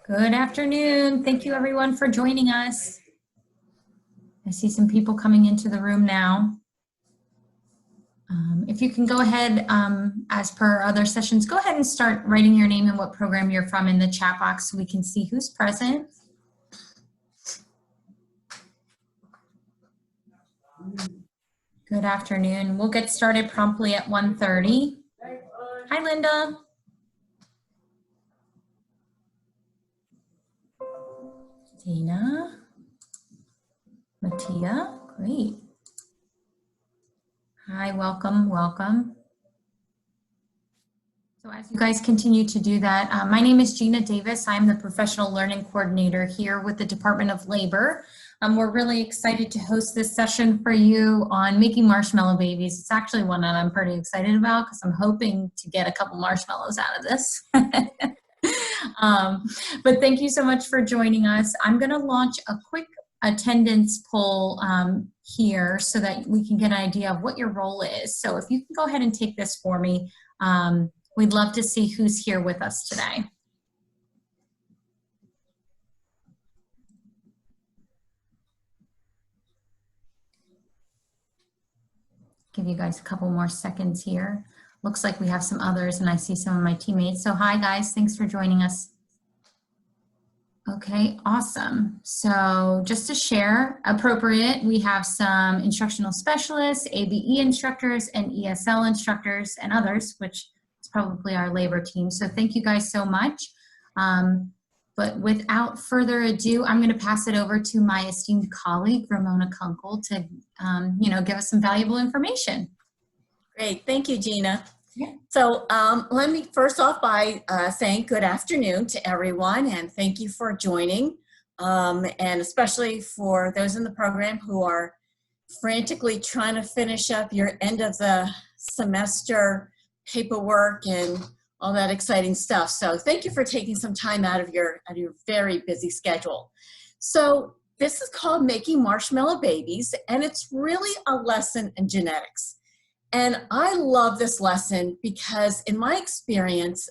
Good afternoon. Thank you everyone for joining us. I see some people coming into the room now. If you can go ahead, as per other sessions, go ahead and start writing your name and what program you're from in the chat box so we can see who's present. Good afternoon. We'll get started promptly at 1:30. Hi, Linda. Dana. Mattia, great. Hi, welcome, welcome. So as you guys continue to do that, my name is Gina Davis. I'm the Professional Learning Coordinator here with the Department of Labor. We're really excited to host this session for you on making marshmallow babies. It's actually one that I'm pretty excited about because I'm hoping to get a couple marshmallows out of this. But thank you so much for joining us. I'm going to launch a quick attendance poll here so that we can get an idea of what your role is. So if you can go ahead and take this for me, we'd love to see who's here with us today. Give you guys a couple more seconds here. Looks like we have some others and I see some of my teammates. So hi guys, thanks for joining us. Okay, awesome. So just to share, appropriate, we have some instructional specialists, ABE instructors, and ESL instructors, and others, which is probably our labor team. So thank you guys so much. But without further ado, I'm going to pass it over to my esteemed colleague, Ramona Kunkel, to give us some valuable information. Great, thank you, Gina. Yeah. So let me first off by saying good afternoon to everyone and thank you for joining, and especially for those in the program who are frantically trying to finish up your end of the semester paperwork and all that exciting stuff. So thank you for taking some time out of your very busy schedule. So this is called Making Marshmallow Babies, and it's really a lesson in genetics. And I love this lesson because in my experience,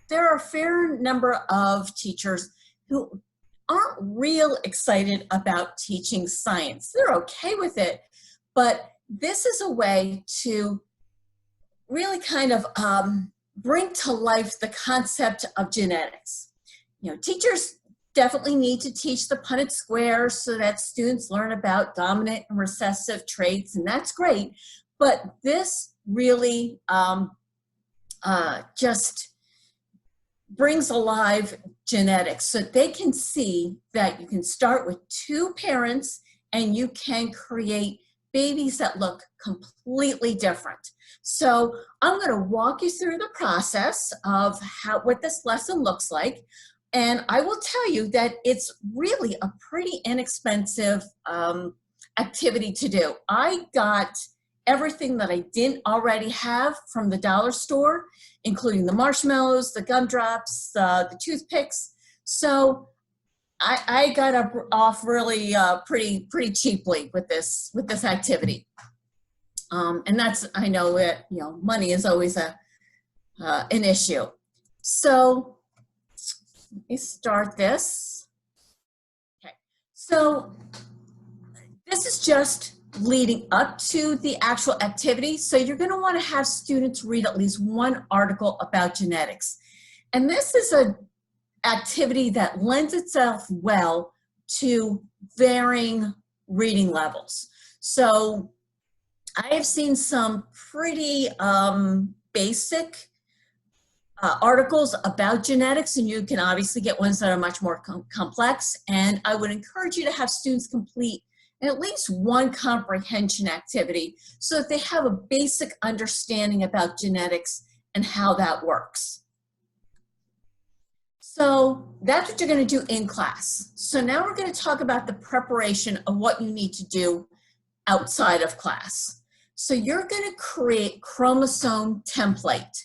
there are a fair number of teachers who aren't real excited about teaching science. They're okay with it, but this is a way to really kind of bring to life the concept of genetics. You know, teachers definitely need to teach the Punnett square so that students learn about dominant and recessive traits, and that's great. But this really just brings alive genetics so they can see that you can start with two parents and you can create babies that look completely different. So I'm going to walk you through the process of what this lesson looks like. And I will tell you that it's really a pretty inexpensive activity to do. I got everything that I didn't already have from the dollar store, including the marshmallows, the gumdrops, the toothpicks. So I got off really pretty cheaply with this activity. And that's, I know that, money is always an issue. So let me start this. Okay, so this is just leading up to the actual activity. So you're going to want to have students read at least one article about genetics. And this is an activity that lends itself well to varying reading levels. So I have seen some pretty basic articles about genetics, and you can obviously get ones that are much more complex. And I would encourage you to have students complete at least one comprehension activity so that they have a basic understanding about genetics and how that works. So that's what you're going to do in class. So now we're going to talk about the preparation of what you need to do outside of class. So you're going to create Chromosome Template,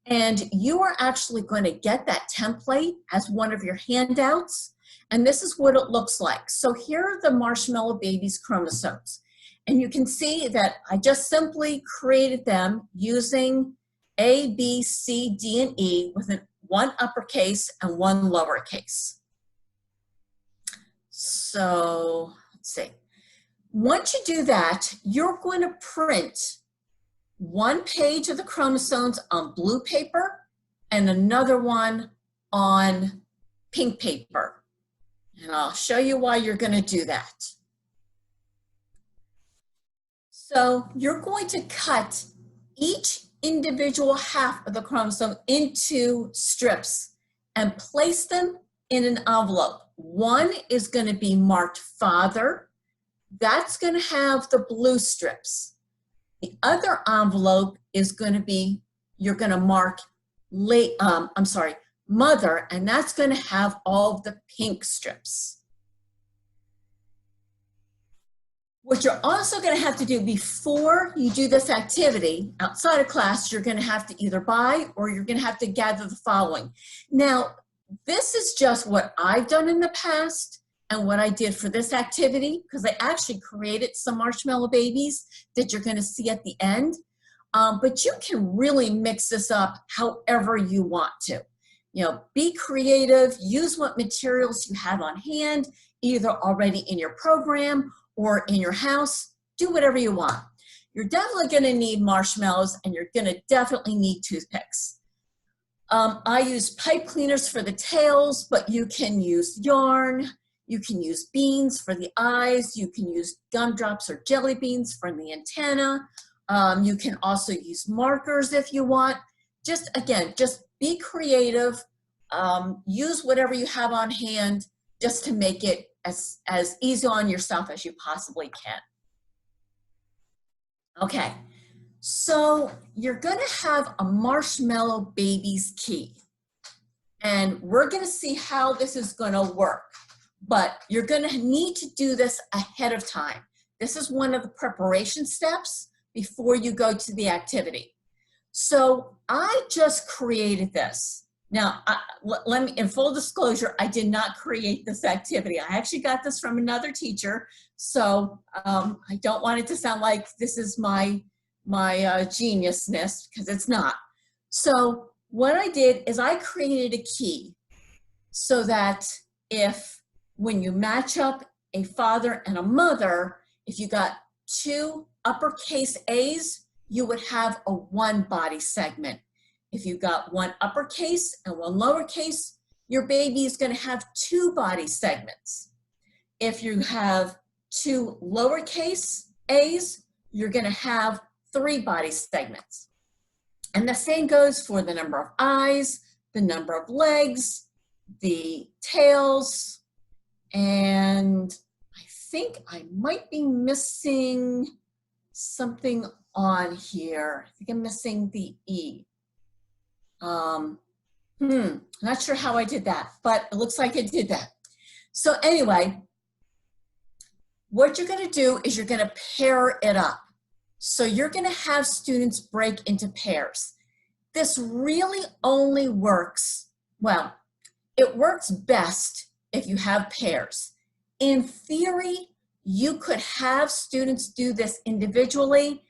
and you are actually going to get that template as one of your handouts. And this is what it looks like. So here are the Marshmallow Babies chromosomes. And you can see that I just simply created them using A, B, C, D, and E with one uppercase and one lowercase. So let's see. Once you do that, you're going to print one page of the chromosomes on blue paper and another one on pink paper. And I'll show you why you're going to do that. So you're going to cut each individual half of the chromosome into strips and place them in an envelope. One is going to be marked father. That's going to have the blue strips. The other envelope is going to be, you're going to mark mother, and that's going to have all of the pink strips. What you're also going to have to do before you do this activity outside of class, you're going to have to either buy or you're going to have to gather the following. Now, this is just what I've done in the past and what I did for this activity, because I actually created some marshmallow babies that you're going to see at the end. But you can really mix this up however you want to. You know, be creative, use what materials you have on hand, either already in your program or in your house. Do whatever you want. You're definitely going to need marshmallows, and you're going to definitely need toothpicks. I use pipe cleaners for the tails, but you can use yarn. You can use beans for the eyes. You can use gumdrops or jelly beans for the antenna. You can also use markers if you want. Just, again, just be creative. Use whatever you have on hand just to make it as easy on yourself as you possibly can. Okay, so you're going to have a Marshmallow Babies key. And we're going to see how this is going to work. But you're going to need to do this ahead of time. This is one of the preparation steps before you go to the activity. So I just created this. Now, let me, in full disclosure, I did not create this activity. I actually got this from another teacher. So I don't want it to sound like this is my geniusness, because it's not. So what I did is I created a key so that when you match up a father and a mother, if you got two uppercase A's, you would have a one body segment. If you got one uppercase and one lowercase, your baby is going to have two body segments. If you have two lowercase A's, you're going to have three body segments. And the same goes for the number of eyes, the number of legs, the tails, and I think I might be missing something on here. I think I'm missing the E. Not sure how I did that, but it looks like I did that. So anyway, what you're going to do is you're going to pair it up. So you're going to have students break into pairs. This really only works, well, it works best if you have pairs. In theory, you could have students do this individually,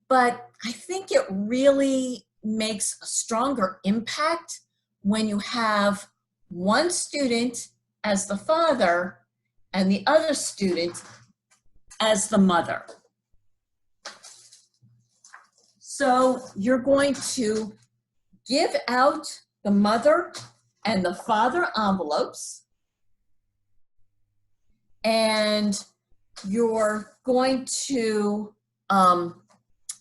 but I think it really makes a stronger impact when you have one student as the father and the other student as the mother. So you're going to give out the mother and the father envelopes, and you're going to,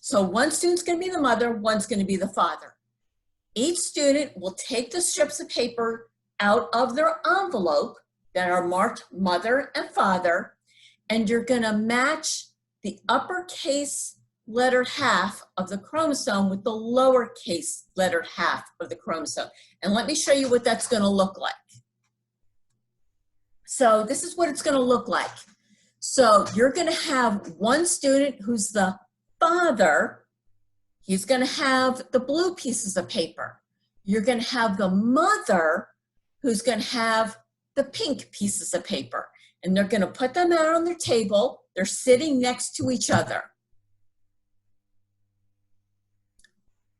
so one student's going to be the mother, one's going to be the father. Each student will take the strips of paper out of their envelope that are marked mother and father, and you're going to match the uppercase letter half of the chromosome with the lowercase letter half of the chromosome. And let me show you what that's going to look like. So this is what it's going to look like. So you're going to have one student who's the father. He's going to have the blue pieces of paper. You're going to have the mother who's going to have the pink pieces of paper. And they're going to put them out on their table. They're sitting next to each other.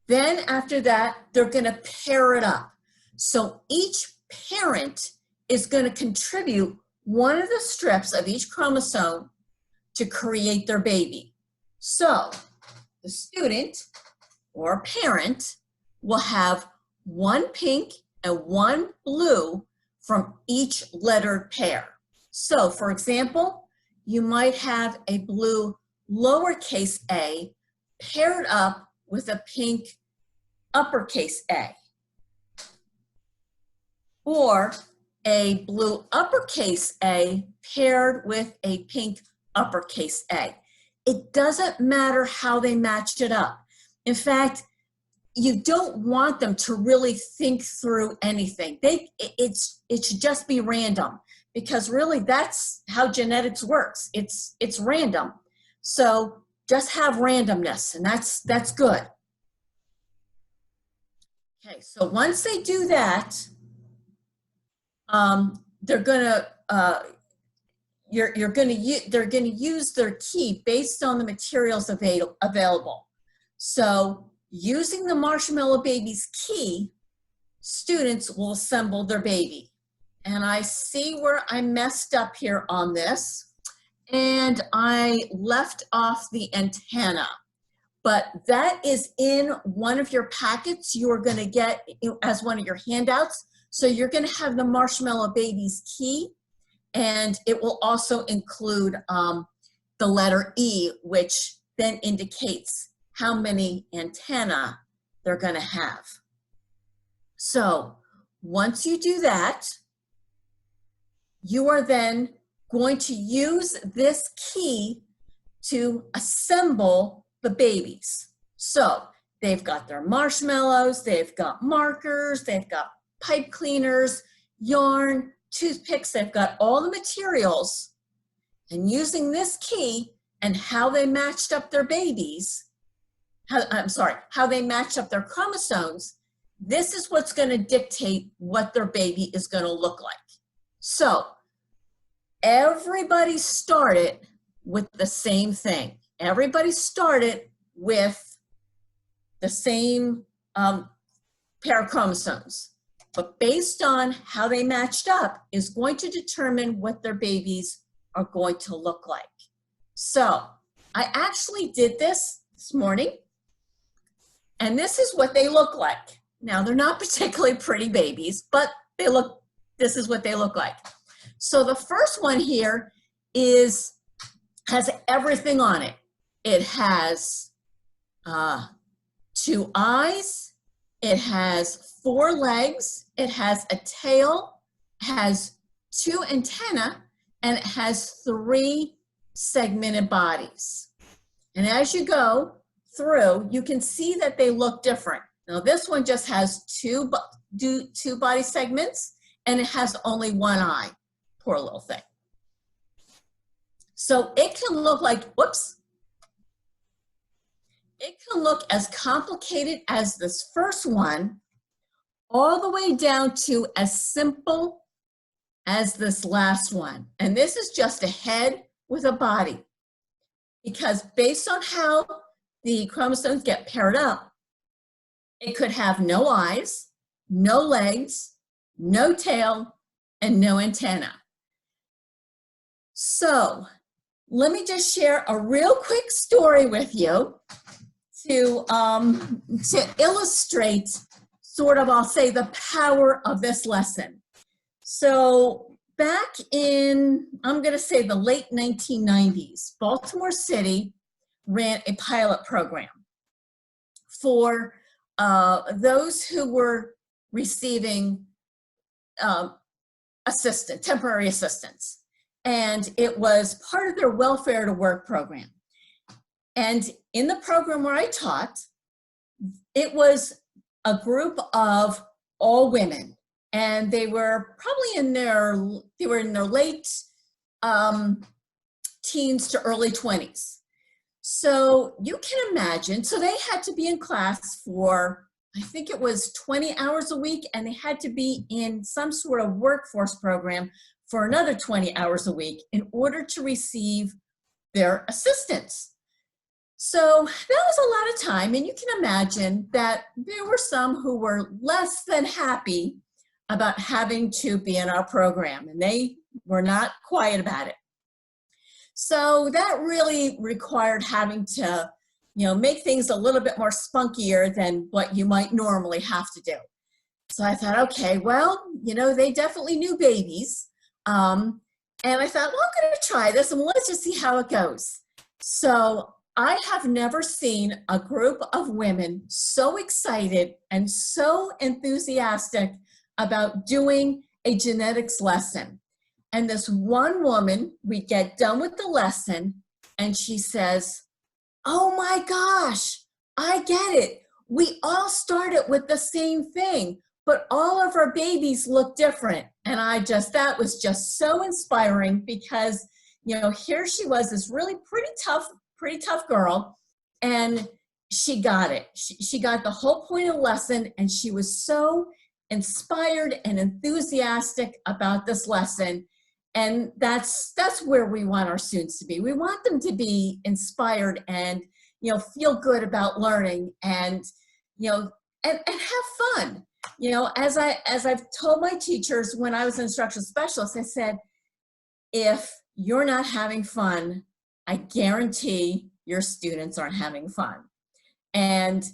Then after that, they're going to pair it up. So each parent is going to contribute one of the strips of each chromosome to create their baby. So the student or parent will have one pink and one blue from each lettered pair. So for example, you might have a blue lowercase a paired up with a pink uppercase A, or a blue uppercase A paired with a pink uppercase A. It doesn't matter how they match it up. In fact, you don't want them to really think through anything. It should just be random, because really that's how genetics works. It's random. So just have randomness, and that's good. Okay, so once they do that, they're gonna use their key based on the materials available. So using the Marshmallow Babies key, students will assemble their baby. And I see where I messed up here on this, and I left off the antenna. But that is in one of your packets you are going to get as one of your handouts. So you're going to have the Marshmallow Babies key, and it will also include the letter E, which then indicates how many antennae they're going to have. So once you do that, you are then going to use this key to assemble the babies. So they've got their marshmallows, they've got markers, they've got pipe cleaners, yarn, toothpicks, they've got all the materials. And using this key and how they matched up their babies, how they matched up their chromosomes, this is what's going to dictate what their baby is going to look like. So everybody started with the same thing. Everybody started with the same pair of chromosomes. But based on how they matched up is going to determine what their babies are going to look like. So I actually did this morning, and this is what they look like. Now, they're not particularly pretty babies, but this is what they look like. So the first one here has everything on it. It has 2 eyes, it has 4 legs, it has a tail, it has 2 antennae, and it has 3 segmented bodies. And as you go through, you can see that they look different. Now this one just has two body segments, and it has only 1 eye. Poor little thing. So it can look like, whoops, it can look as complicated as this first one, all the way down to as simple as this last one. And this is just a head with a body. Because based on how the chromosomes get paired up, it could have no eyes, no legs, no tail, and no antenna. So let me just share a real quick story with you to illustrate sort of, I'll say, the power of this lesson. So back in, I'm going to say the late 1990s, Baltimore City ran a pilot program for those who were receiving temporary assistance. And it was part of their welfare to work program. And in the program where I taught, it was a group of all women, and they were probably in their late teens to early 20s. So you can imagine, so they had to be in class for, I think it was 20 hours a week, and they had to be in some sort of workforce program for another 20 hours a week in order to receive their assistance. So that was a lot of time, and you can imagine that there were some who were less than happy about having to be in our program, and they were not quiet about it. So that really required having to, make things a little bit more spunkier than what you might normally have to do. So I thought, okay, well, they definitely knew babies. And I thought, well, I'm going to try this and let's just see how it goes. So I have never seen a group of women so excited and so enthusiastic about doing a genetics lesson. And this one woman, we get done with the lesson and she says, oh my gosh, I get it. We all started with the same thing, but all of our babies look different. And that was just so inspiring because, here she was, this really pretty tough girl, and she got it. She got the whole point of the lesson, and she was so inspired and enthusiastic about this lesson. And that's where we want our students to be. We want them to be inspired and, feel good about learning and, and have fun. As I've told my teachers when I was an instructional specialist, I said, if you're not having fun, I guarantee your students aren't having fun. And,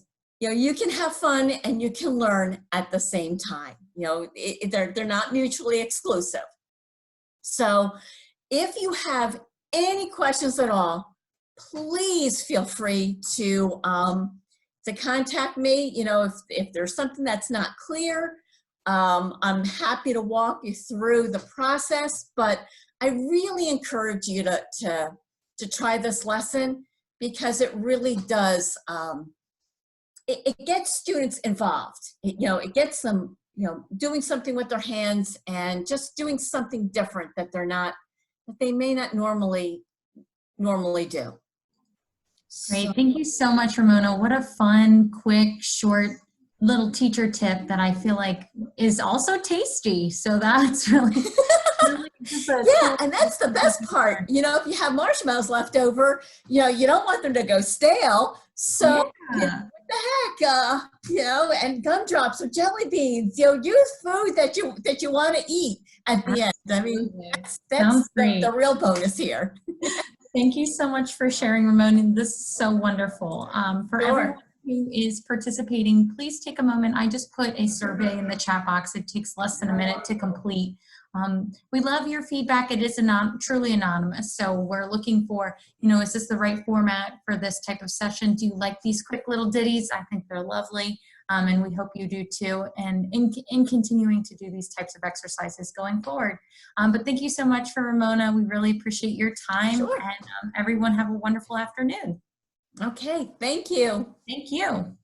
you can have fun and you can learn at the same time. They're not mutually exclusive. So if you have any questions at all, please feel free to contact me. If there's something that's not clear, I'm happy to walk you through the process, but I really encourage you to try this lesson because it really does, it gets students involved. It gets them, doing something with their hands and just doing something different that they may not normally do. Great. Thank you so much, Ramona. What a fun, quick, short little teacher tip that I feel like is also tasty. So that's really, yeah, and that's the best part. If you have marshmallows left over, you don't want them to go stale. So yeah. what the heck, and gumdrops or jelly beans, use food that you want to eat at the end. I mean, that's the real bonus here. Thank you so much for sharing, Ramona. This is so wonderful. For everyone who is participating, please take a moment. I just put a survey in the chat box. It takes less than a minute to complete. We love your feedback. It is truly anonymous. So we're looking for, is this the right format for this type of session? Do you like these quick little ditties? I think they're lovely. And we hope you do too. And in continuing to do these types of exercises going forward. But thank you so much for Ramona. We really appreciate your time. Sure. And everyone have a wonderful afternoon. Okay. Thank you. Thank you.